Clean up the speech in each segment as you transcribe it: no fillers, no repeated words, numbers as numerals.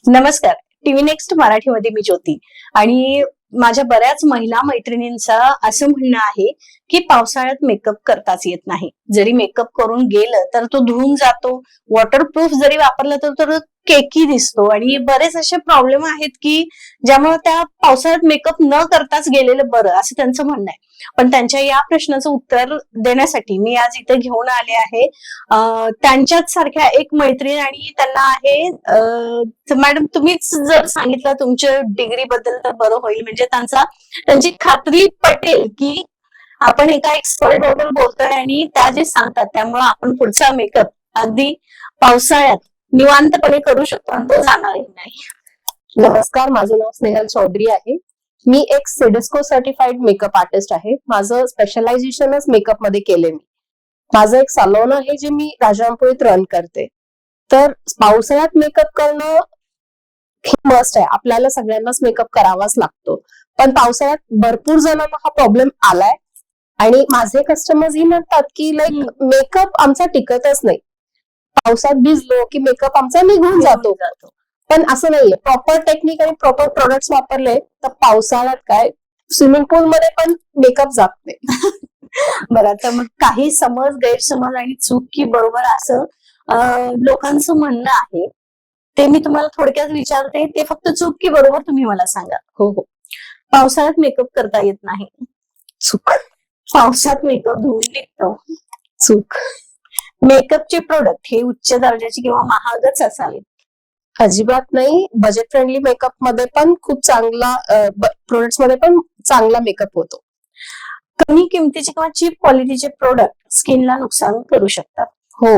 नमस्कार. TV next मराठीमध्ये मी ज्योती आणि माझ्या बऱ्याच महिला मैत्रिणींचं असं म्हणणं आहे की पावसाळ्यात मेकअप करताच येत नाही. जरी मेकअप करून गेलं तर तो धुवून जातो. वॉटरप्रूफ जरी वापरलं तर तो केकी दिसतो आणि बरेच असे प्रॉब्लेम आहेत की ज्यामुळे त्या पावसाळ्यात मेकअप न करताच गेलेलं बरं असं त्यांचं म्हणणं आहे. पण त्यांच्या या प्रश्नाचं उत्तर देण्यासाठी मी आज इथे घेऊन आले आहे त्यांच्याच सारख्या एक मैत्रीण आणि त्यांना आहे मॅडम तुम्हीच जर सांगितलं तुमच्या डिग्री बद्दल तर बरं होईल. म्हणजे त्यांची खात्री पटेल की आपण एका एक्सपर्ट बरोबर बोलतोय आणि त्या जे सांगतात त्यामुळे आपण पुढचा मेकअप अगदी पावसाळ्यात निवांतपणे करू शकतो आणि तो जाणार नाही. नमस्कार, माझं नाव स्नेहल चौधरी आहे. मी एक सिडेस्को सर्टिफाईड मेकअप आर्टिस्ट आहे. माझं स्पेशलायझेशनच मेकअप मध्ये केले मी. माझं एक सलॉन आहे जे मी राजारामपुरीत रन करते. तर पावसाळ्यात मेकअप करणं हे मस्ट आहे. आपल्याला सगळ्यांनाच मेकअप करावाच लागतो. पण पावसाळ्यात भरपूर जणांना हा प्रॉब्लेम आलाय आणि माझे कस्टमर्स ही म्हणतात की लाईक मेकअप आमचा टिकतच नाही. पावसात भिजलो की मेकअप आमचा निघून जातो. पण असं नाहीये. प्रॉपर टेक्निक आणि प्रॉपर प्रोडक्ट्स वापरले तर पावसाळ्यात काय स्विमिंग पूल मध्ये पण मेकअप जात नाही. बरं, तर मग काही समज गैरसमज आणि चूक की बरोबर असं लोकांचं म्हणणं आहे ते मी तुम्हाला थोडक्यात विचारते. ते फक्त चूक की बरोबर तुम्ही मला सांगा. हो हो. पावसाळ्यात मेकअप करता येत नाही. चूक. पावसात मेकअप धुवून निघतो. चूक. मेकअपचे प्रोडक्ट हे उच्च दर्जाचे किंवा महागच असावेत. अजिबात नाही. बजेट फ्रेंडली मेकअप मध्ये पण खूप चांगला प्रोडक्ट्स मध्ये पण चांगला मेकअप होतो. कमी किमतीचे किंवा चीप क्वालिटीचे प्रोडक्ट स्किनला नुकसान करू शकतात. हो.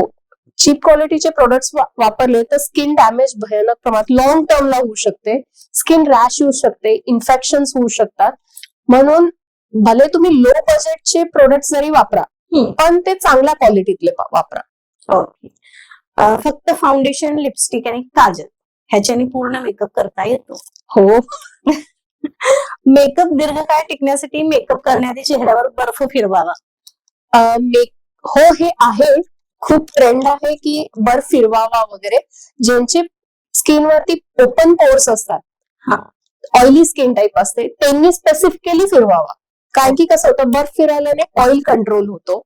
चीप क्वालिटीचे प्रोडक्ट्स वापरले तर स्किन डॅमेज भयानक प्रमाणात लॉंग टर्मला होऊ शकते. स्किन रॅश येऊ शकते. इन्फेक्शन्स होऊ शकतात. म्हणून भले तुम्ही लो बजेटचे प्रोडक्ट जरी वापरा पण ते चांगल्या क्वालिटीतले वापरा. ओके. फक्त फाउंडेशन, लिपस्टिक आणि काजल ह्याच्याने पूर्ण मेकअप करता येतो. हो. मेकअप दीर्घकाळ टिकण्यासाठी मेकअप करण्याआधी चेहऱ्यावर बर्फ फिरवावा. हो, हे आहे. खूप ट्रेंड आहे की बर्फ फिरवावा वगैरे. ज्यांचे स्किनवरती ओपन पोर्स असतात, ऑइली स्किन टाईप असते, त्यांनी स्पेसिफिकली फिरवावा. कारण की कसं होतं, बर्फ फिरवल्याने ऑइल कंट्रोल होतो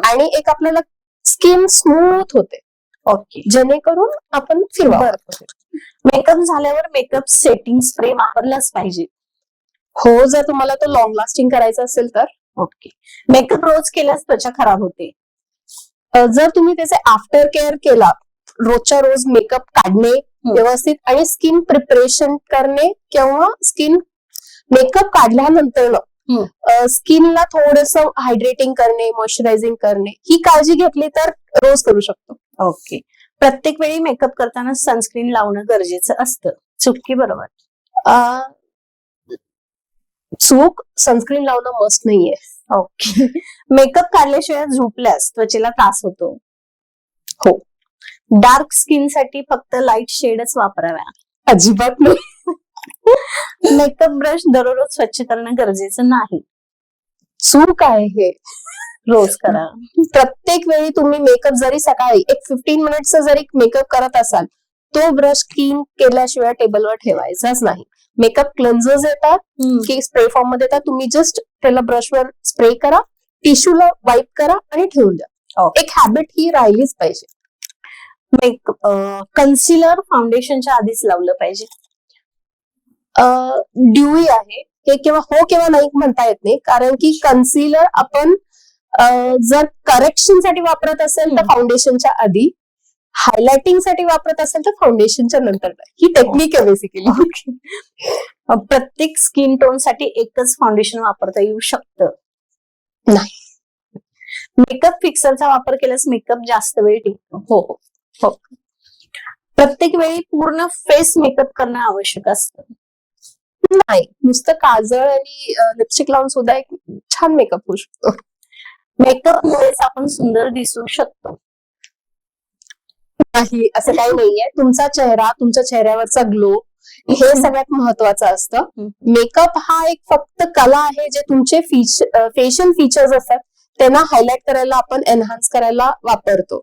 आणि एक आपल्याला स्किन स्मूथ होते. ओके. जेणेकरून आपण फिरवा. मेकअप झाल्यावर मेकअप सेटिंग स्प्रे वापरलाच पाहिजे. हो, जर तुम्हाला तो लॉंग लास्टिंग करायचा असेल तर. ओके. मेकअप रोज केल्यास त्वचा खराब होते. जर तुम्ही त्याचे आफ्टर केअर केला, रोजच्या रोज मेकअप काढणे व्यवस्थित आणि स्किन प्रिपरेशन करणे किंवा स्किन मेकअप काढल्यानंतर स्किनला थोडस हायड्रेटिंग करणे, मॉइश्चरायझिंग करणे ही काळजी घेतली तर रोज करू शकतो. ओके. प्रत्येक वेळी मेकअप करताना सनस्क्रीन लावणं गरजेचं असतं. चूक की बरोबर? चूक. सनस्क्रीन लावणं मस्ट नाहीये. ओके. मेकअप काढल्याशिवाय झोपल्यास त्वचेला त्रास होतो. हो. डार्क स्किन साठी फक्त लाईट शेडच वापराव्या. अजिबात नाही. मेकअप ब्रश दररोज स्वच्छ करणं गरजेचं नाही. चूक आहे हे. रोज करा. प्रत्येक वेळी तुम्ही मेकअप जरी सकाळी एक 15 मिनिटचा जरी मेकअप करत असाल तो ब्रश क्लीन केल्याशिवाय टेबलवर ठेवायचाच नाही. मेकअप क्लेन्झर्स येतात की स्प्रे फॉर्म मध्ये येतात. तुम्ही जस्ट त्याला ब्रशवर स्प्रे करा, टिश्यूला वाईप करा आणि ठेवून द्या. एक हॅबिट ही राहिलीच पाहिजे. मेकअप कन्सिलर फाउंडेशनच्या आधीच लावलं पाहिजे. ड्यूई आहे हे किंवा हो किंवा नाही म्हणता येत नाही. कारण की कन्सिलर आपण जर करेक्शन साठी वापरत असेल तर फाउंडेशनच्या आधी, हायलाइटिंग साठी वापरत असेल तर फाउंडेशनच्या नंतर. ही टेक्निक आहे बेसिकली. प्रत्येक स्किन टोन साठी एकच फाउंडेशन वापरता येऊ शकतं? नाही. मेकअप फिक्सरचा वापर केल्यास मेकअप जास्त वेळ टिकतो. हो हो. प्रत्येक वेळी पूर्ण फेस मेकअप करणं आवश्यक असतं? नाही. नुसतं काजळ आणि लिपस्टिक लावून सुद्धा एक छान मेकअप होऊ शकतो. मेकअप मुळेच आपण सुंदर दिसू शकतो? नाही, असं काही नाहीये. तुमचा चेहरा, तुमच्या चेहऱ्यावरचा ग्लो हे सगळ्यात महत्वाचं असतं. मेकअप हा एक फक्त कला आहे जे तुमचे फेशियल फीचर्स असतात त्यांना हायलाइट करायला, आपण एनहान्स करायला वापरतो.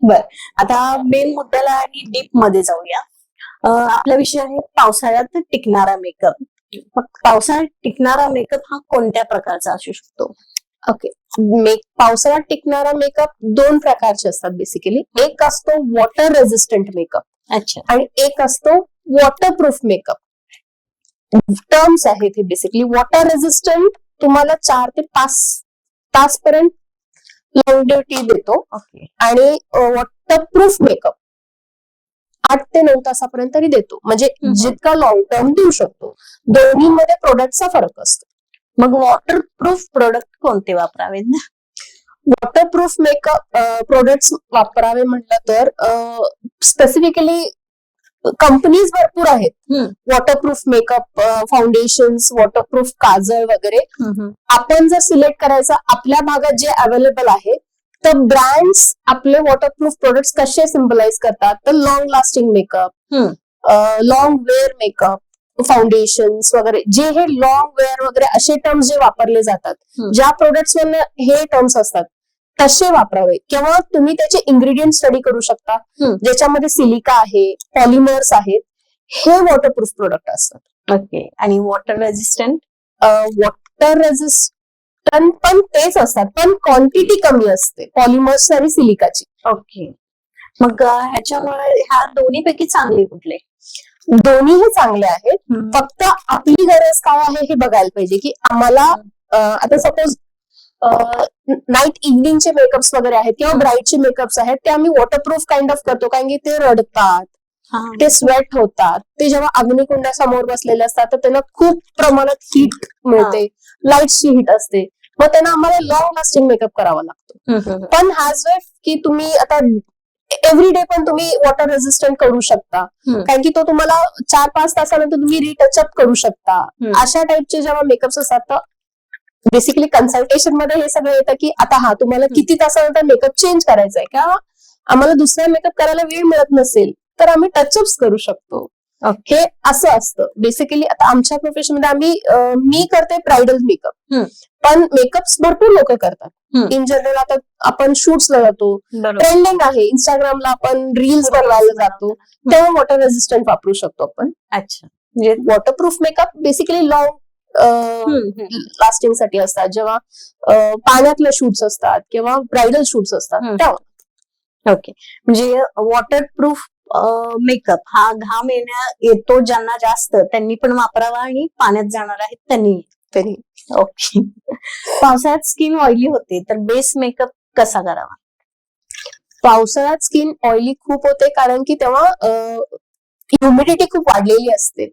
बर, आता मेन मुद्द्याला आणि डीप मध्ये जाऊया. आपला विषय आहे पावसाळ्यात टिकणारा मेकअप. मग पावसाळ्यात टिकणारा मेकअप हा कोणत्या प्रकारचा असू शकतो? ओके, पावसाळ्यात टिकणारा मेकअप दोन प्रकारचे असतात बेसिकली. एक असतो वॉटर रेझिस्टंट मेकअप अच्छा. आणि एक असतो वॉटरप्रूफ मेकअप. टर्म्स आहेत हे बेसिकली. वॉटर रेझिस्टंट तुम्हाला 4 ते 5 तास पर्यंत लॉंगेव्हिटी देतो ओके. आणि वॉटरप्रूफ मेकअप 8 ते 9 तासापर्यंत तरी देतो. म्हणजे जितका लॉंग टर्म देऊ शकतो. दोन्हीमध्ये प्रोडक्टचा फरक असतो. मग वॉटरप्रूफ प्रोडक्ट कोणते वापरावेत? वॉटरप्रूफ मेकअप प्रोडक्ट्स वापरावे म्हटलं तर स्पेसिफिकली कंपनीज भरपूर आहेत. वॉटरप्रूफ मेकअप फाउंडेशन्स, वॉटरप्रूफ काजळ वगैरे. आपण जर सिलेक्ट करायचं आपल्या भागात जे अवेलेबल आहे तर ब्रँड्स आपले वॉटरप्रूफ प्रोडक्ट्स कसे सिम्बलाइज करतात तर long lasting makeup, long wear makeup, foundations वगैरे, जे हे लॉंग वेअर वगैरे असे टर्म्स जे वापरले जातात, ज्या प्रोडक्ट्स वर हे टर्म्स असतात तसे वापरावे. किंवा तुम्ही त्याचे इन्ग्रेडियंट स्टडी करू शकता, ज्याच्यामध्ये सिलिका आहे, पॉलिमर्स आहेत. हे वॉटरप्रूफ प्रोडक्ट असतात. ओके. आणि वॉटर रेझिस्टंट? वॉटर रेझिस्टंट पण तेच असतात, पण क्वांटिटी कमी असते पॉलिमर्स आणि सिलिकाची. ओके. मग ह्याच्यामुळे ह्या दोन्हीपैकी चांगले कुठले? दोन्हीही चांगले आहेत. फक्त आपली गरज काय आहे हे बघायला पाहिजे की आम्हाला आता सपोज नाईट इव्हनिंगचे मेकअप्स वगैरे आहेत किंवा ब्राईटचे मेकअप्स आहेत ते आम्ही वॉटरप्रूफ काइंड ऑफ करतो, कारण की ते रडतात, ते स्वेट होतात. ते जेव्हा अग्निकुंडासमोर बसलेले असतात तर त्यांना खूप प्रमाणात हीट मिळते, लाईटची हीट असते. मग त्यांना आम्हाला लॉंग लास्टिंग मेकअप करावा लागतो. पण हाच वे की तुम्ही आता एव्हरीडे पण तुम्ही वॉटर रेझिस्टंट करू शकता, कारण की तो तुम्हाला 4-5 तासानंतर तुम्ही रिटचअप करू शकता. अशा टाइपचे जेव्हा मेकअप्स असतात तर बेसिकली कन्सल्टेशन मध्ये हे सगळं येतं की आता तुम्हाला किती तासानंतर मेकअप चेंज करायचा आहे, किंवा आम्हाला दुसरा मेकअप करायला वेळ मिळत नसेल तर आम्ही टचअप्स करू शकतो. हे असं असतं बेसिकली. आता आमच्या प्रोफेशन मध्ये मी करते ब्रायडल मेकअप, पण मेकअप्स भरपूर लोक करतात. इन जनरल आता आपण शूट्सला जातो, ट्रेंडिंग आहे, इंस्टाग्रामला आपण रील्स बनवायला जातो, तेव्हा वॉटर रेझिस्टंट वापरू शकतो आपण. अच्छा. म्हणजे waterproof makeup basically long lasting साठी असतात, जेव्हा पाण्यातले शूट्स असतात किंवा ब्रायडल शूट्स असतात तेव्हा. ओके. म्हणजे वॉटरप्रूफ मेकअप हा घाम येतो ज्यांना जास्त त्यांनी पण वापरावा आणि पाण्यात जाणार आहेत त्यांनी. ओके. पावसाळ्यात स्किन ऑइली होते तर बेस मेकअप कसा करावा? पावसाळ्यात स्किन ऑइली खूप होते कारण की तेव्हा ह्युमिडिटी खूप वाढलेली असते.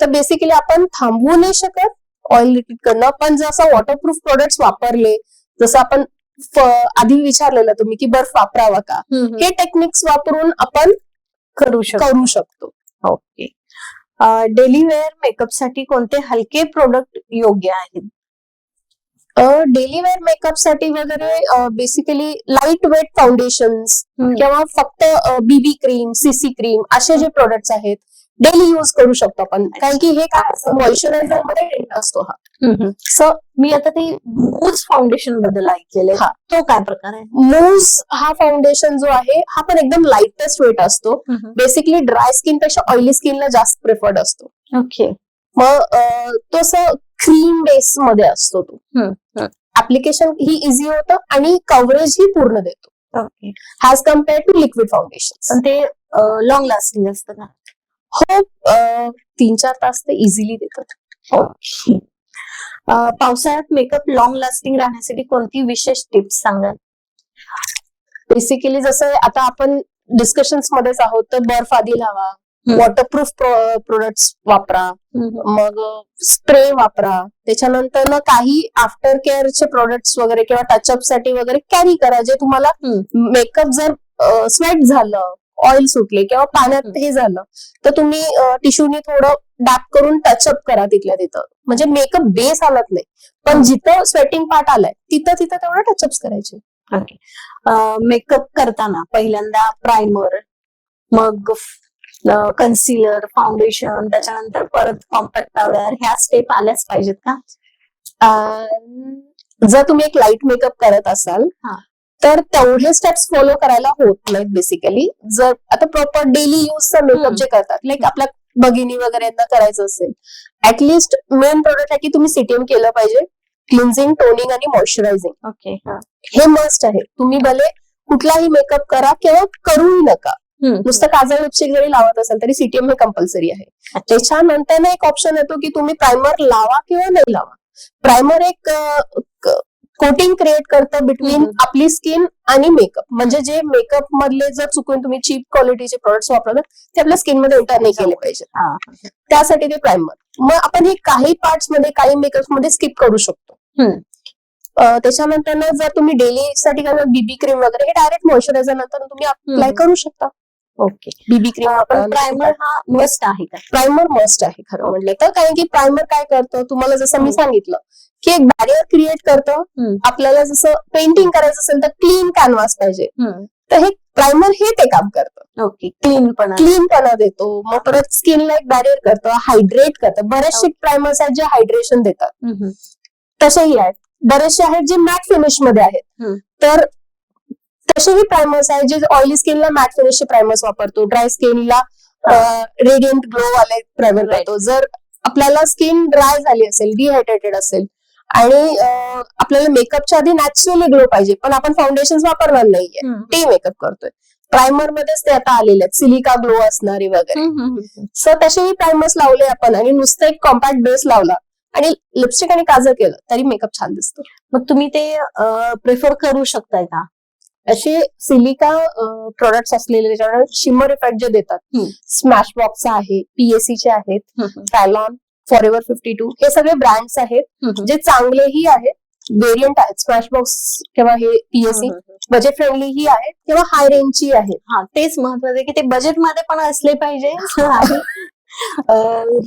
तर बेसिकली आपण थांबवू नाही शकत ऑइल रिपीट करणं. पण जसं वॉटरप्रूफ प्रोडक्ट्स वापरले, जसं आपण आधी विचारलेलं तुम्ही की बर्फ वापरावा का, हे टेक्निक्स वापरून आपण करू शकतो. ओके. डेली वेअर मेकअप साठी कोणते हलके प्रोडक्ट योग्य आहेत? डेली वेअर मेकअप साठी वगैरे बेसिकली लाईट वेट फाउंडेशन्स किंवा फक्त बीबी क्रीम, सीसी क्रीम असे जे प्रोडक्ट्स आहेत डेली यूज करू शकतो आपण, कारण की हे काय असतं मॉइश्चरायझर मध्ये असतो हा. सो मी आता ते मूज फाउंडेशन बद्दल ऐकलेलं आहे, तो काय प्रकार आहे? मूज हा फाउंडेशन जो आहे हा पण एकदम लाईटेस्ट वेट असतो. बेसिकली ड्राय स्किन पेक्षा ऑइली स्किनला जास्त प्रिफर्ड असतो. ओके. मग तो क्रीम बेस मध्ये असतो. तो ऍप्लिकेशन ही इझी होतं आणि कव्हरेज ही पूर्ण देतो. Okay. As compare to liquid foundation. ते लॉंग लास्टिंग असतं का? हो, 3-4 तास ते इझिली देतात. ओके. पावसाळ्यात मेकअप लॉंग लास्टिंग राहण्यासाठी कोणती विशेष टिप्स सांगाल? बेसिकली जसं आता आपण डिस्कशन्स मध्येच आहोत तर बर्फ आधी लावा, वॉटरप्रूफ प्रोडक्ट्स वापरा, मग स्प्रे वापरा, त्याच्यानंतर ना काही आफ्टर केअरचे प्रोडक्ट्स वगैरे किंवा टचअप साठी वगैरे कॅरी करा, जे तुम्हाला मेकअप जर स्वेट झालं, ऑइल सुटले किंवा पाण्यात हे झालं तर तुम्ही टिश्यूने थोडं डॅप करून टचअप करा तिथल्या तिथं. म्हणजे मेकअप बेस आलात नाही, पण जिथं स्वेटिंग पार्ट आलाय तिथं तेवढं टचअप्स करायचे. ओके. मेकअप करताना पहिल्यांदा प्रायमर, मग कन्सिलर, फाउंडेशन, त्याच्यानंतर परत कॉम्पॅक्ट पावडर, ह्या स्टेप आल्याच पाहिजेत का? जर तुम्ही एक लाईट मेकअप करत असाल तर तेवढे स्टेप्स फॉलो करायला होत नाहीत बेसिकली. जर आता प्रॉपर डेली यूजचा मेकअप जे करतात, लाईक आपल्या भगिनी वगैरे यांना करायचं असेल, ऍटलिस्ट मेन प्रोडक्ट आहे की तुम्ही सीटीएम केलं पाहिजे. क्लिन्झिंग, टोनिंग आणि मॉइश्चरायझिंग ओके. हे मस्ट आहे. तुम्ही भले कुठलाही मेकअप करा किंवा करूही नका, नुसतं काजळ लिपस्टिक जरी लावत असेल तरी सीटीएम हे कंपल्सरी आहे. त्याच्यानंतर ना एक ऑप्शन येतो की तुम्ही प्रायमर लावा किंवा नाही लावा. प्रायमर एक कोटिंग क्रिएट करतं बिटवीन आपली स्किन आणि मेकअप. म्हणजे जे मेकअप मधले जर चुकून तुम्ही चीप क्वालिटीचे प्रोडक्ट्स वापरतात ते आपल्या स्किन मध्ये एंटर नाही केले पाहिजे, त्यासाठी ते प्रायमर. मग आपण हे काही पार्ट्स मध्ये, काही मेकअप मध्ये स्किप करू शकतो. त्याच्यानंतर जर तुम्ही डेली साठी बीबी क्रीम वगैरे हे डायरेक्ट मॉइश्चरायझर नंतर तुम्ही अप्लाय करू शकता. ओके. बीबी क्रीम पण प्रायमर हा मस्ट आहे का? प्रायमर मस्ट आहे खरं म्हटलं तर. कारण की प्रायमर काय करतं, तुम्हाला जसं मी सांगितलं की एक बॅरियर क्रिएट करतं. आपल्याला जसं पेंटिंग करायचं असेल तर क्लीन कॅनव्हास पाहिजे, तर हे प्रायमर हे ते काम करतं. ओके. क्लीनपणा देतो. मग परत स्किनला एक बॅरियर करतं, हायड्रेट करतं. बरेचसे प्रायमर्स आहेत जे हायड्रेशन देतात, तसेही आहेत. बरेचसे आहेत जे मॅट फिनिश मध्ये आहेत, तर तसेही प्रायमर्स आहेत जे ऑइली स्किनला मॅट फिनिशचे प्रायमर्स वापरतो. ड्राय स्किनला रेडियंट ग्लो वाले प्रायमर करतो. जर आपल्याला स्किन ड्राय झाली असेल, डिहायड्रेटेड असेल आणि आपल्याला मेकअपच्या आधी नॅचरली ग्लो पाहिजे पण आपण फाउंडेशन वापरणार नाहीये, ते मेकअप करतोय, प्रायमर मध्येच ते आता आलेले आहेत, सिलिका ग्लो असणारी वगैरे. सो तसेही प्रायमर्स लावले आपण आणि नुसतं एक कॉम्पॅक्ट बेस लावला आणि लिपस्टिक आणि काजळ केलं तरी मेकअप छान दिसतो. मग तुम्ही ते प्रिफर करू शकताय का? असे सिलिका प्रोडक्ट्स असलेले त्याच्यावर शिमर इफेक्ट जे देतात, स्मॅश बॉक्स आहे, पीएसीचे आहेत, फॅलॉन, फॉरएव्हर 52 हे सगळे ब्रँड्स आहेत जे चांगलेही आहेत. व्हेरियंट आहेत स्मॅश बॉक्स किंवा हे पीएसी, बजेट फ्रेंडलीही आहेत किंवा हाय रेंजची आहेत. हा, तेच महत्वाचं आहे की ते बजेटमध्ये पण असले पाहिजे आणि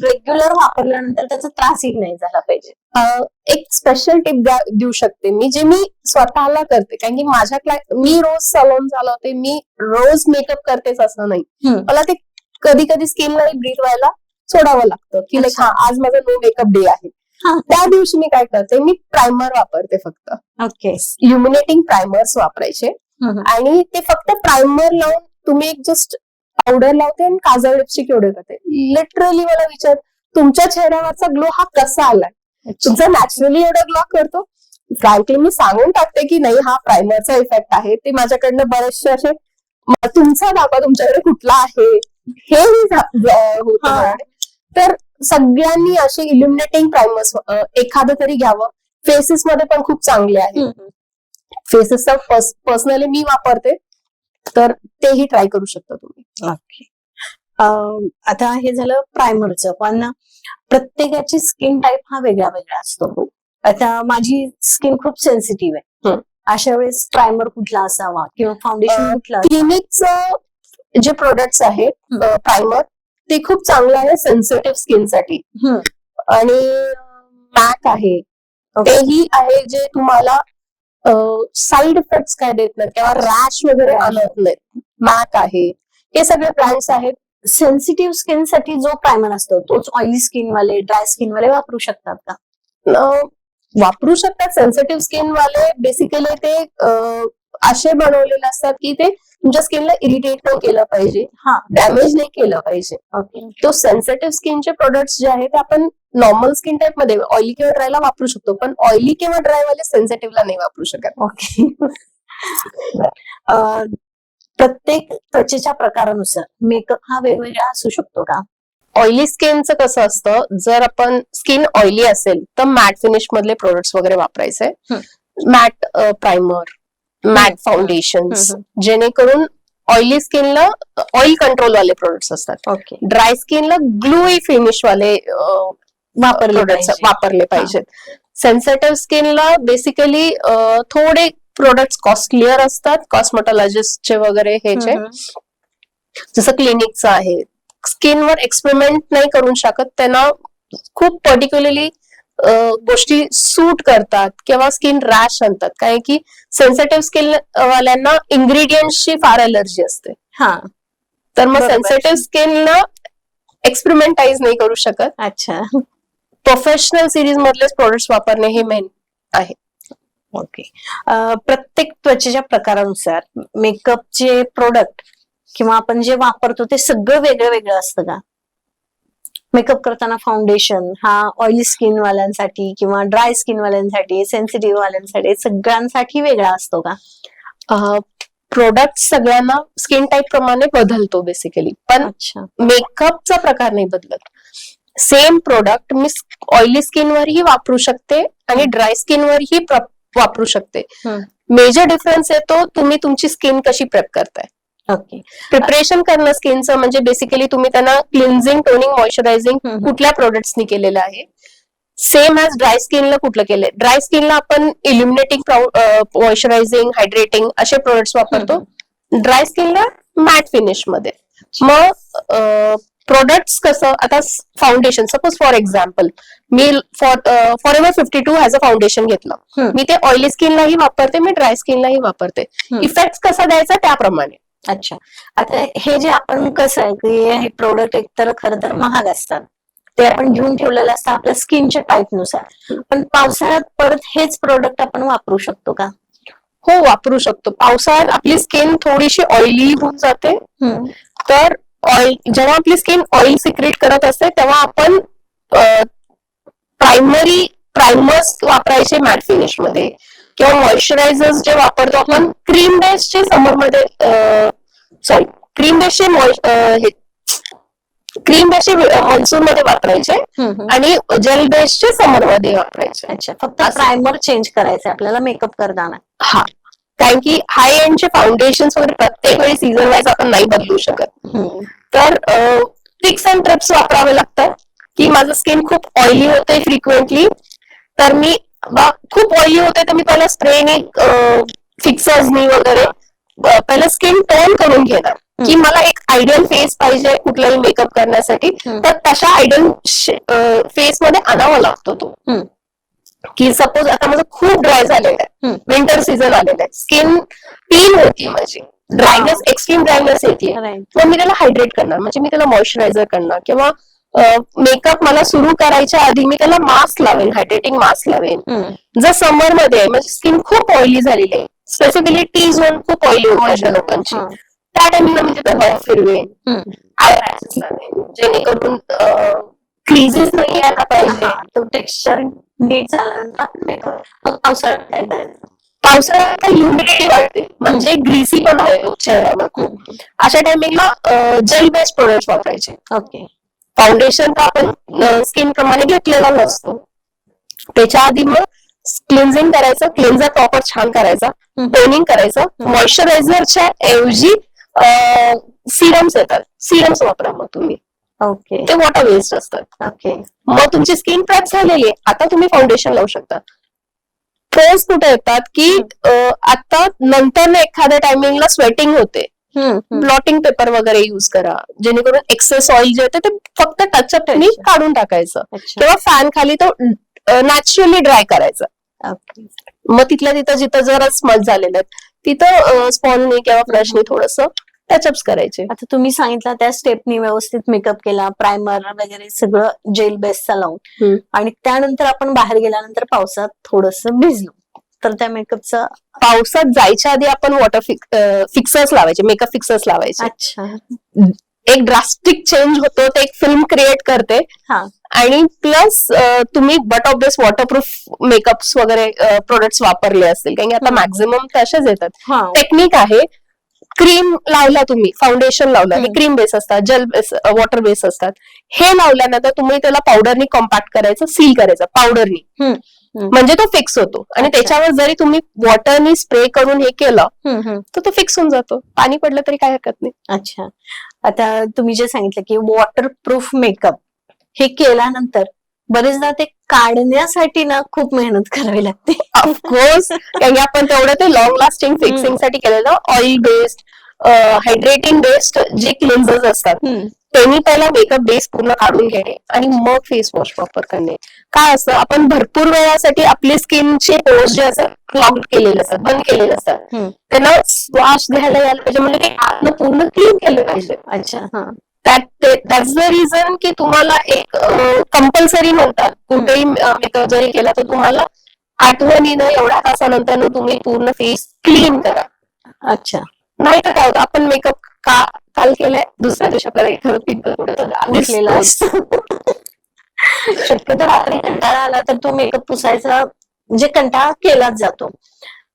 रेग्युलर वापरल्यानंतर त्याचा त्रासही नाही झाला पाहिजे. एक स्पेशल टिप देऊ शकते मी, जे मी स्वतःला करते. कारण की मी रोज सलून चालवते, मी रोज मेकअप करतेच असं नाही. मला ते कधी कधी स्किनला ब्रीथ व्हायला सोडावं लागतं की लाईक आज माझा नो मेकअप डे आहे. त्या दिवशी मी काय करते, मी प्रायमर वापरते फक्त. ओके. ल्युमिनेटिंग प्रायमर्स वापरायचे आणि ते फक्त प्रायमर लावून तुम्ही एक जस्ट पावडर लावते आणि काजळ लिपस्टिक एवढे करते. लिटरली मला विचार, तुमच्या चेहऱ्यावरचा ग्लो हा कसा आलाय? तुमचा नॅचरली एवढा ग्लो करतो? फ्रँकली मी सांगून टाकते की नाही, हा प्रायमरचा इफेक्ट आहे. ते माझ्याकडनं बरेचसे असे तुमचा दाखवा तुमच्याकडे कुठला आहे हे होत. तर सगळ्यांनी असे इल्युमिनेटिंग प्रायमर्स एखादं तरी घ्यावं. फेसेस मध्ये पण खूप चांगले आहे. फेसेसचा पर्सनली मी वापरते, तर तेही ट्राय करू शकता तुम्ही. ओके. आता हे झालं प्रायमरचं, पण प्रत्येकाची स्किन टाईप हा वेगळा वेगळा असतो. आता माझी स्किन खूप सेन्सिटिव्ह आहे, अशा वेळेस प्रायमर कुठला असावा किंवा फाउंडेशन कुठला? क्लिनिकचं जे प्रोडक्ट्स आहेत प्रायमर ते खूप चांगलं आहे सेन्सिटिव्ह स्किनसाठी. आणि मॅक आहे, तेही आहे जे तुम्हाला साईड इफेक्ट्स काय देत नाहीत किंवा रॅश वगैरे आणत नाहीत. मॅक आहे, हे सगळे ब्रँड्स आहेत. सेन्सिटिव्ह स्किन साठी जो प्रायमर असतो तोच ऑइली स्किन वाले, ड्राय स्किन वाले वापरू शकतात का? वापरू शकतात. सेन्सिटिव्ह स्किन वाले बेसिकली ते असे बनवलेले असतात की ते तुमच्या स्किनला इरिटेट नाही केलं पाहिजे, डॅमेज नाही केलं पाहिजे. तो सेन्सिटिव्ह स्किनचे प्रोडक्ट्स जे आहेत ते आपण नॉर्मल स्किन टाईप मध्ये ऑइली किंवा ड्रायला वापरू शकतो, पण ऑइली किंवा ड्राय वाले सेन्सिटिव्हला नाही वापरू शकत. ओके. प्रत्येक त्वचेच्या प्रकारानुसार मेकअप हा वेगवेगळा असू शकतो का? ऑइली स्किनचं कसं असतं, जर आपण स्किन ऑइली असेल तर मॅट फिनिश मधले प्रोडक्ट्स वगैरे वापरायचे. मॅट प्रायमर, मॅट फाउंडेशन, जेणेकरून ऑइली स्किनला ऑइल कंट्रोल वाले प्रोडक्ट्स असतात. ड्राय स्किनला ग्लूई फिनिश वाले वापरले पाहिजेत. सेन्सिटिव्ह स्किनला बेसिकली थोडे प्रोडक्ट्स कॉस्टलियर असतात, कॉस्मेटॉलॉजिस्टचे वगैरे हे जे, जसं क्लिनिकचं आहे. स्किनवर एक्सपेरिमेंट नाही करू शकत, त्यांना खूप पर्टिक्युलरली गोष्टी सूट करतात किंवा स्किन रॅश आणतात, कारण की सेन्सिटिव्ह स्किन वाल्यांना इंग्रेडियंट्सची फार अलर्जी असते. तर मग सेन्सिटिव्ह स्किनला एक्सपेरिमेंटाइज नाही करू शकत. अच्छा. प्रोफेशनल सिरीज मधलेच प्रोडक्ट्स वापरणे हे मेन आहे. ओके. प्रत्येक त्वचेच्या प्रकारानुसार मेकअपचे प्रोडक्ट किंवा आपण जे वापरतो ते सगळं वेगळं वेगळं असतं का? मेकअप करताना फाउंडेशन हा ऑइली स्किन वाल्यांसाठी किंवा ड्राय स्किन वाल्यांसाठी, सेन्सिटिव्ह वाल्यांसाठी सगळ्यांसाठी वेगळा असतो का? प्रोडक्ट सगळ्यांना स्किन टाईप प्रमाणे बदलतो बेसिकली, पण अच्छा. मेकअपचा प्रकार नाही बदलत. सेम प्रोडक्ट मी ऑइली स्किनवरही वापरू शकते आणि ड्राय स्किनवरही वापरू शकते. मेजर डिफरन्स येतो तुम्ही तुमची स्किन कशी प्रेप करताय. ओके. प्रिपरेशन करणं स्किनचं म्हणजे बेसिकली तुम्ही त्यांना क्लिन्झिंग, टोनिंग, मॉइश्चरायझिंग कुठल्या प्रोडक्ट्सनी केलेलं आहे. सेम ॲज ड्राय स्किनला कुठलं केलंय. ड्राय स्किनला आपण इल्युमिनेटिंग, मॉइश्चरायझिंग, हायड्रेटिंग असे प्रोडक्ट्स वापरतो. ड्राय स्किनला मॅट फिनिश मध्ये. मग प्रोडक्ट्स कसं, आता foundation suppose for example me forever 52 has a foundation घेतलं. मी ते ऑइली स्किनलाही वापरते, मी ड्राय स्किनलाही वापरते. इफेक्ट कसा द्यायचा त्याप्रमाणे. अच्छा. आता हे जे आपण कसं आहे की हे प्रोडक्ट एकतर खरं तर महाग असतात, ते आपण घेऊन ठेवलेलं असतं आपल्या स्किनच्या टाईपनुसार, पण पावसाळ्यात परत हेच प्रोडक्ट आपण वापरू शकतो का? हो, वापरू शकतो. पावसाळ्यात आपली स्किन थोडीशी ऑइली होऊन जाते, तर जेव्हा आपली स्किन ऑइल सिक्रेट करत असते तेव्हा आपण प्रायमर्स वापरायचे मॅट फिनिश मध्ये, किंवा मॉइश्चरायझर्स जे वापरतो आपण क्रीम बेसचे समरमध्ये, क्रीम बेसचे मान्सून मध्ये वापरायचे आणि जेल बेसचे समर मध्ये वापरायचे. अच्छा, फक्त प्रायमर चेंज करायचं आपल्याला मेकअप करताना. हा, कारण की हाय एंडचे फाउंडेशन वगैरे प्रत्येक वेळी सीझन वाईज आपण नाही बदलू शकत. तर फिक्स अँड ट्रिप्स वापरावे लागतात. की माझं स्किन खूप ऑइली होते फ्रिक्वेंटली, तर मी खूप ऑइली होते तर मी पहिला स्प्रेने, फिक्सर्सनी वगैरे पहिला स्किन टोन करून घेणार. की मला एक आयडियल फेस पाहिजे कुठलाही मेकअप करण्यासाठी, तर तशा आयडियल फेस मध्ये आणावा लागतो तो. की सपोज आता माझं खूप ड्राय झालेलं आहे, विंटर सीझन आलेलं आहे, स्किन पील होती माझी, ड्रायनेस, एक्स्ट्रीम ड्रायनेस येते, मग मी त्याला हायड्रेट करणार, म्हणजे मी त्याला मॉइश्चरायझर करणार, किंवा मेकअप मला सुरू करायच्या आधी मी त्याला मास्क लावेन, हायड्रेटिंग मास्क लावेन. जर समर मध्ये माझी स्किन खूप ऑइली झालेली आहे, स्पेसिफिकली टी झोन खूप ऑइली होती अशा लोकांची, त्या टाइमला मी त्याला फिरवेन, आयलॅशेस लावेन, जेणेकरून क्रीजेस नाही यायला पाहिजे, तो टेक्स्चर नीट झाला. पावसाळ्यात ह्युमिडिटी वाढते, म्हणजे ग्रीसी पण होतो चेहऱ्यावर खूप. अशा टायमिंगला जेल बेस्ड प्रोडक्ट वापरायचे. ओके. फाउंडेशन तर आपण स्किन प्रमाणे घेतलेला नसतो, त्याच्या आधी मग क्लिन्झिंग करायचं, क्लिन्झर प्रॉपर छान करायचा, टोनिंग करायचं. मॉइश्चरायझरच्या ऐवजी सिरम्स येतात, सिरम्स वापरा मग तुम्ही. ओके. ते वॉटर बेस्ड असतात. ओके. मग तुमची स्किन प्रेप झालेली आहे, आता तुम्ही फाउंडेशन लावू शकता. ट्रेस कुठे येतात की आता नंतर एखाद्या टायमिंगला स्वेटिंग होते, ब्लॉटिंग पेपर वगैरे युज करा, जेणेकरून एक्सेस ऑइल जे होते ते फक्त टचअप काढून टाकायचं, किंवा फॅन खाली तो नॅचरली ड्राय करायचा. मग तिथल्या तिथं जिथं जरा स्मज झालेलं आहे तिथं स्पॉनने किंवा ब्रशने थोडस टचअप्स करायचे. आता तुम्ही सांगितलं त्या स्टेपनी व्यवस्थित मेकअप केला, प्रायमर वगैरे सगळं जेल बेसचा लावून, आणि त्यानंतर आपण बाहेर गेल्यानंतर पावसात थोडस भिजलो, तर त्या मेकअपचा पावसात जायच्या आधी आपण वॉटर फिक्सर्स लावायचे, मेकअप फिक्सर्स लावायचे. अच्छा. एक ड्रास्टिक चेंज होतो, ते एक फिल्म क्रिएट करते. आणि प्लस तुम्ही but of base waterproof makeups वगैरे प्रोडक्ट्स वापरले असतील, कारण की आता मॅक्झिमम तसेच येतात. टेक्निक आहे, क्रीम लावला तुम्ही, फाउंडेशन लावलं, हे क्रीम बेस असतात, जेल बेस, वॉटर बेस असतात. हे लावल्यानंतर तुम्ही त्याला पावडरनी कॉम्पॅक्ट करायचं, सील करायचं पावडरनी, म्हणजे तो फिक्स होतो. आणि त्याच्यावर जरी तुम्ही वॉटरनी स्प्रे करून हे केलं तर तो फिक्स होऊन जातो, पाणी पडलं तरी काही हरकत नाही. अच्छा. आता तुम्ही जे सांगितलं की वॉटरप्रूफ मेकअप हे केल्यानंतर बरेचदा ते काढण्यासाठी ना खूप मेहनत करावी लागते. ऑफकोर्स, कारण आपण तेवढं ते लॉंग लास्टिंग फिक्सिंग साठी केलेलं ऑइल बेस्ड, हायड्रेटिंग बेस्ड जे क्लिन्झर्स असतात त्यांनी पहिला मेकअप बेस पूर्ण काढून घेणे आणि मग फेस वॉश वापर करणे. काय असतं, आपण भरपूर वेळासाठी आपले स्किनचे पोर्स जे असतात क्लॉग केलेले असतात, बंद केलेले असतात, त्यांना श्वास घ्यायला यायला पाहिजे, म्हणजे ते आतनं पूर्ण क्लीन केलं पाहिजे. अच्छा. दॅट्स द रिझन की तुम्हाला एक कंपल्सरी म्हणतात कुठेही मेकअप जरी केला तर तुम्हाला आठवणीनं एवढ्या तासानंतर तुम्ही पूर्ण फेस क्लीन करा. अच्छा. नाही तर काय होतं, आपण मेकअप काल केलाय, दुसऱ्या दिवशी आपल्याला एखादं पिंपल उठलेला असतो. शक्यतो रात्री कंटाळा आला तर तो मेकअप पुसायचा म्हणजे कंटाळा केलाच जातो.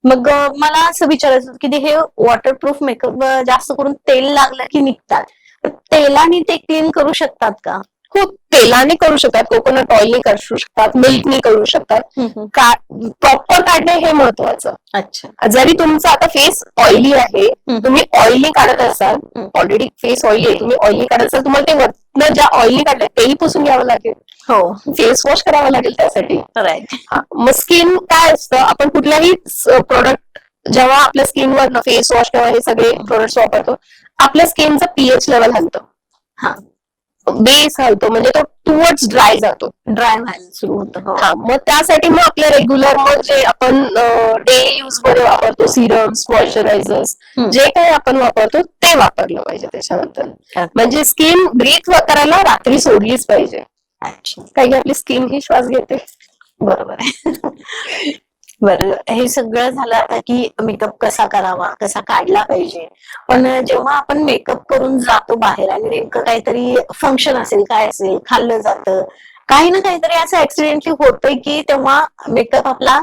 मग मला असं विचारायचं होतं की हे वॉटरप्रूफ मेकअप जास्त करून तेल लागलं की निघतात, तर तेलाने ते क्लीन करू शकतात का? हो, तेलाने करू शकतात, कोकोनट ऑइलने करू शकतात, मिल्कने करू शकतात. प्रॉपर काढणे हे महत्वाचं. अच्छा. जरी तुमचा आता फेस ऑइली आहे, तुम्ही ऑइली काढत असाल, ऑलरेडी फेस ऑइली आहे, तुम्ही ऑइली काढत असाल, तुम्हाला ते वरनं ज्या ऑइली काढलंय तेही पुसून घ्यावं लागेल. हो. फेस वॉश करावं लागेल त्यासाठी. राईट. मग स्किन काय असतं, आपण कुठल्याही प्रोडक्ट जेव्हा आपल्या स्किनवर फेस वॉश किंवा हे सगळे प्रोडक्ट वापरतो, आपल्या स्किनचं पीएच लेवल हलतं. हा, बेस हलतो, म्हणजे तो टुवर्ड्स ड्राय जातो, ड्राय व्हायला सुरू होतं. हा. मग त्यासाठी मग आपल्या रेग्युलर मग जे आपण डेली यूज मध्ये वापरतो, सिरम्स, मॉइश्चरायझर्स, जे काही आपण वापरतो ते वापरलं पाहिजे त्याच्यानंतर. म्हणजे स्किन ब्रीथ करायला रात्री सोडलीच पाहिजे. कारण की आपली स्किन ही श्वास घेते. बरोबर आहे. बरं, हे सगळं झालं आता की मेकअप कसा करावा, कसा काढला पाहिजे. पण जेव्हा आपण मेकअप करून जातो बाहेर आणि नेमकं काहीतरी फंक्शन असेल, काय असेल, खाल्लं जातं, काही ना काहीतरी असं ऍक्सिडेंटली होतंय की तेव्हा मेकअप आपला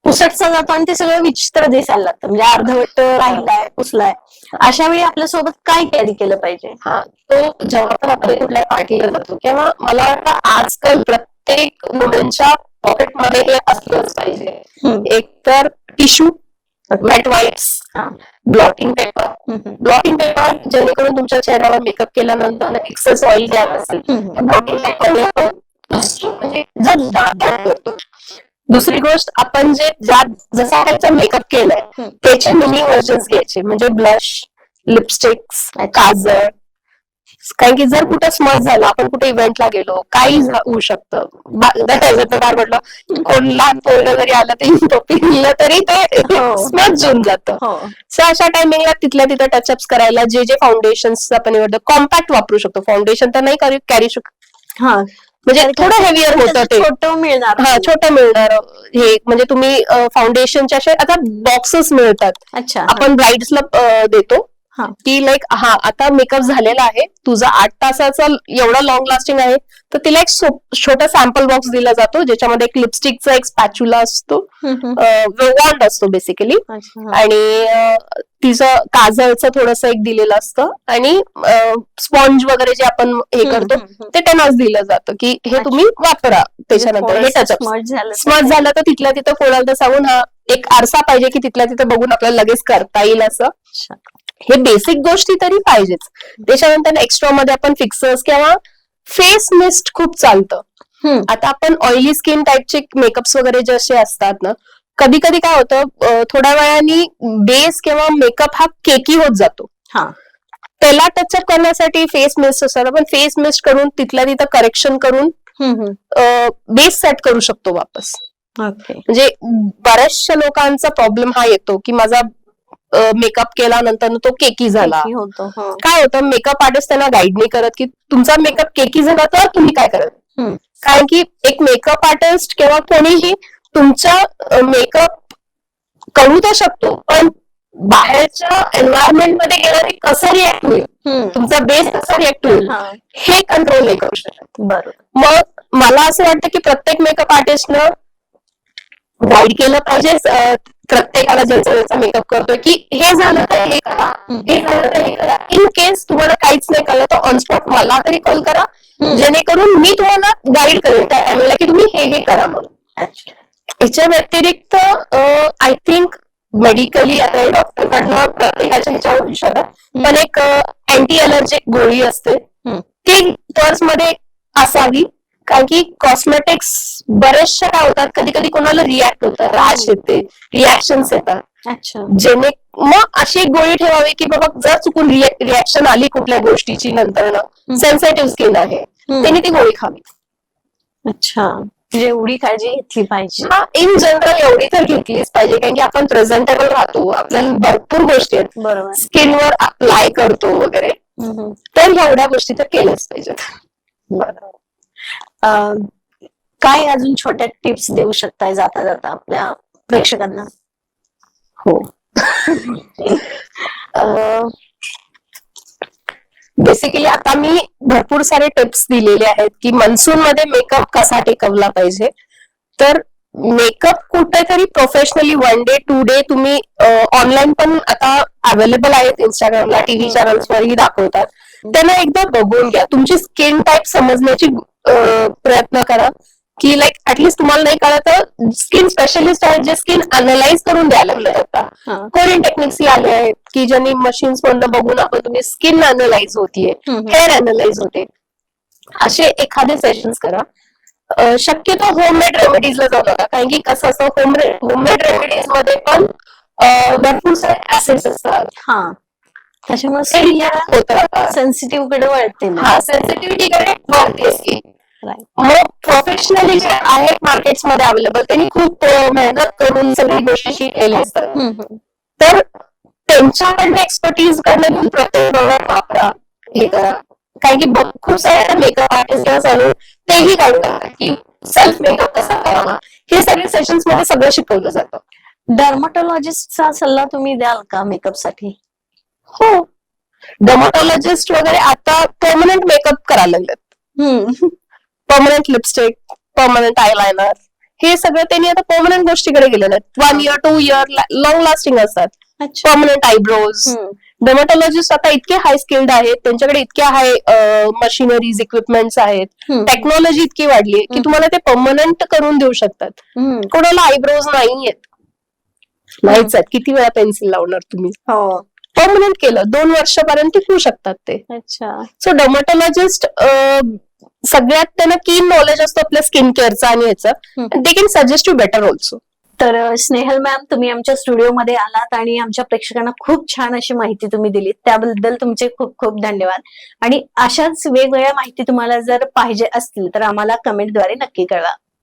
पुसटचा जातो आणि ते सगळं विचित्र दिसायला लागतं, म्हणजे अर्धवट राहिलाय, पुसलाय. अशा वेळी आपल्यासोबत काय कॅरी केलं पाहिजे? हा, तो जेव्हा पण आपण कुठल्या पार्टीला जातो किंवा मला वाटतं आजकाल प्रत्येक मुलांच्या पॉकेटमध्ये हे असलंच पाहिजे. एक तर tissue, wet wipes, blotting paper जेणेकरून तुमच्या चेहऱ्यावर मेकअप केल्यानंतर एक्सेस ऑइल द्यायला असेल, ब्लॉटिंग पेपर म्हणजे करतो. दुसरी गोष्ट, आपण जे जसा त्याचा मेकअप केलाय त्याचे मिनी व्हर्जन्स घ्यायचे, म्हणजे ब्लश, लिपस्टिक्स, काजळ. कारण की जर कुठं स्मज झालं, आपण कुठे इव्हेंटला गेलो, काही होऊ शकतं. काय म्हटलं, कोण लहान पोरगं जरी आलं ते पिलं तरी ते स्मज होऊन जातं. सो अशा टायमिंगला तिथल्या तिथं टचअप्स करायला जे फाउंडेशन आपण निवडतो, कॉम्पॅक्ट वापरू शकतो. फाउंडेशन तर नाही कॅरी शकतो, म्हणजे थोडं हेवियर होतं ते, छोटं मिळणार. हा, छोटं मिळणार. हे म्हणजे तुम्ही फाउंडेशनचे असे आता बॉक्सेस मिळतात. अच्छा. आपण ब्राईड्सला देतो की लाईक आता मेकअप झालेला आहे तुझा 8 तासाचा, एवढा लॉंग लास्टिंग आहे, तर तिला एक छोटा सॅम्पल बॉक्स दिला जातो, ज्याच्यामध्ये एक लिपस्टिकचा एक स्पॅच्युला असतो, वॉन्ड असतो बेसिकली, आणि तिचं काजळचं थोडंसं एक दिलेलं असतं, आणि स्पॉन्ज वगैरे जे आपण हे करतो ते त्यांनाच दिलं जातं की हे तुम्ही वापरा. त्याच्यानंतर हे टचअप स्मज झालं तर तिथल्या तिथं कोणाला तर सांगून, हा एक आरसा पाहिजे की तिथल्या तिथं बघून आपल्याला लगेच करता येईल असं. हे बेसिक गोष्टी तरी पाहिजेच. त्याच्यानंतर एक्स्ट्रा मध्ये आपण फिक्सर्स किंवा फेस मिस्ट खूप चालतं. आता आपण ऑइली स्किन टाईपचे मेकअप्स वगैरे जसे असतात ना, कधी कधी काय होतं, थोड्या वेळाने बेस किंवा मेकअप हा केकी होत जातो. त्याला टचअप करण्यासाठी फेस मिस्ट असतात, आपण फेस मिस्ट करून तिथल्या तिथं करेक्शन करून बेस सेट करू शकतो वापस. म्हणजे बऱ्याचशा लोकांचा प्रॉब्लेम हा येतो की माझा मेकअप केल्यानंतर तो केकी झाला. काय होतं, मेकअप आर्टिस्ट त्यांना गाईड नाही करत की तुमचा मेकअप केकी झाला तर तुम्ही काय करत. कारण की एक मेकअप आर्टिस्ट किंवा कोणीही तुमचा मेकअप करू तर शकतो, पण बाहेरच्या एन्व्हायरमेंट मध्ये गेल्याने कसं रिॲक्ट होईल, तुमचा बेस कसा रिॲक्ट होईल, हे कंट्रोल नाही करू शकत. बरोबर. मग मला असं वाटतं की प्रत्येक मेकअप आर्टिस्टनं गाईड केलं पाहिजे प्रत्येकाला ज्याचा मेकअप करतोय की हे झालं तर हे करा, हे झालं तर हे करा. इन केस तुम्हाला काहीच नाही कळलं तर ऑन स्पॉट मला तरी कॉल करा, जेणेकरून मी तुम्हाला गाईड करेन त्या टायमिंगला की तुम्ही हे करा म्हणून. याच्या व्यतिरिक्त आय थिंक मेडिकली आता डॉक्टरकडनं प्रत्येकाच्या ह्याच्यावर विचारा, पण एक अँटी अलर्जिक गोळी असते ती पर्स मध्ये असावी. कारण की कॉस्मेटिक्स बरेचशा काय होतात, कधी कधी कोणाला रिॲक्ट होतात, राश येते, रिॲक्शन्स येतात. जेणे मग अशी एक गोळी ठेवावी की बाबा जर चुकून रिॲक्शन आली कुठल्या गोष्टीची नंतर, सेन्सिटिव्ह स्किन आहे, त्यांनी ती गोळी खावी. अच्छा, म्हणजे एवढी काळजी घेतली पाहिजे. हा, इन जनरल एवढी तर घेतलीच पाहिजे, कारण की आपण प्रेझेंटेबल राहतो, आपल्याला भरपूर गोष्टी आहेत, स्किनवर अप्लाय करतो वगैरे, तर एवढ्या गोष्टी तर केल्याच पाहिजेत. काय अजून छोट्या टिप्स देऊ शकताय जाता जाता आपल्या प्रेक्षकांना? हो. बेसिकली आता मी भरपूर सारे टिप्स दिलेले आहेत की मनसून मध्ये मेकअप कसा टिकवला पाहिजे. तर मेकअप कुठेतरी प्रोफेशनली 1 डे 2 डे तुम्ही ऑनलाईन पण आता अवेलेबल आहेत, इंस्टाग्रामला, टीव्ही चॅनल्सवरही दाखवतात. त्यांना एकदा बघून घ्या, तुमची स्किन टाईप समजण्याची प्रयत्न करा की लाईक ऍटलीस्ट तुम्हाला नाही कळत तर स्किन स्पेशलिस्ट आहेत जे स्किन अनलाइज करून द्यायला लागले आता. कोरियन टेक्निक्स आले आहेत की ज्यांनी मशीन्स मधनं बघून आपण तुम्ही स्किन अनलाइज होतीये, हेअर अनलाइज होते, असे एखादे सेशन्स करा. शक्यतो होममेड रेमेडीजला जाऊ नका, कारण की कसं असतं होममेड रेमेडीज मध्ये पण भरपूर सारे ऍसिड्स असतात. हा, त्याच्यामुळे सेन्सिटिव्ह कडे वळते. हा, सेन्सिटिव्हिटीकडे वळते स्किन. मग प्रोफेशनली जे आहेत मार्केट्स मध्ये अवेलेबल त्यांनी खूप मेहनत करून सगळी गोष्टी शिकलेल्या असतात. तर त्यांच्याकडनं एक्सपर्टीज कडनं घेऊन प्रत्येक प्रोडक्ट वापरा, हे करा. कारण की खूप सारे मेकअप आर्टिस्ट चालू तेही काढतात की सेल्फ मेकअप कसा करावा, हे सगळे सेशन्स मध्ये सगळं शिकवलं जातं. डर्मॅटॉलॉजिस्टचा सल्ला तुम्ही द्याल का मेकअप साठी? हो, डर्मॅटॉलॉजिस्ट वगैरे आता परमनंट मेकअप करायला लागलेत. परमनंट लिपस्टिक, परमनंट आयलायनर, हे सगळं त्यांनी आता परमनंट गोष्टीकडे गेलेले आहेत. 1 year 2 year लॉंग लास्टिंग असतात. Permanent eyebrows. डर्मॅटॉलॉजिस्ट आता इतके हाय स्किल्ड आहेत, त्यांच्याकडे इतक्या हाय मशिनरीज, इक्विपमेंट्स आहेत, टेक्नॉलॉजी इतकी वाढली आहे की तुम्हाला ते परमनंट करून देऊ शकतात. कोणाला आयब्रोज नाहीयेत, नाहीच आहेत, किती वेळा पेन्सिल लावणार तुम्ही? परमनंट केलं 2 वर्षापर्यंत टिकू शकतात ते. अच्छा. सो डर्मॅटॉलॉजिस्ट सगळ्यात त्यांना कीन नॉलेज असतो आपल्या स्किन केअरचा आणि ह्याचं, they can suggest you better also. तर स्नेहल मॅम, तुम्ही आमच्या स्टुडिओमध्ये आलात आणि आमच्या प्रेक्षकांना खूप छान अशी माहिती तुम्ही दिलीत, त्याबद्दल तुमचे खूप खूप धन्यवाद. आणि अशाच वेगवेगळ्या माहिती तुम्हाला जर पाहिजे असतील तर आम्हाला कमेंटद्वारे नक्की कळवा.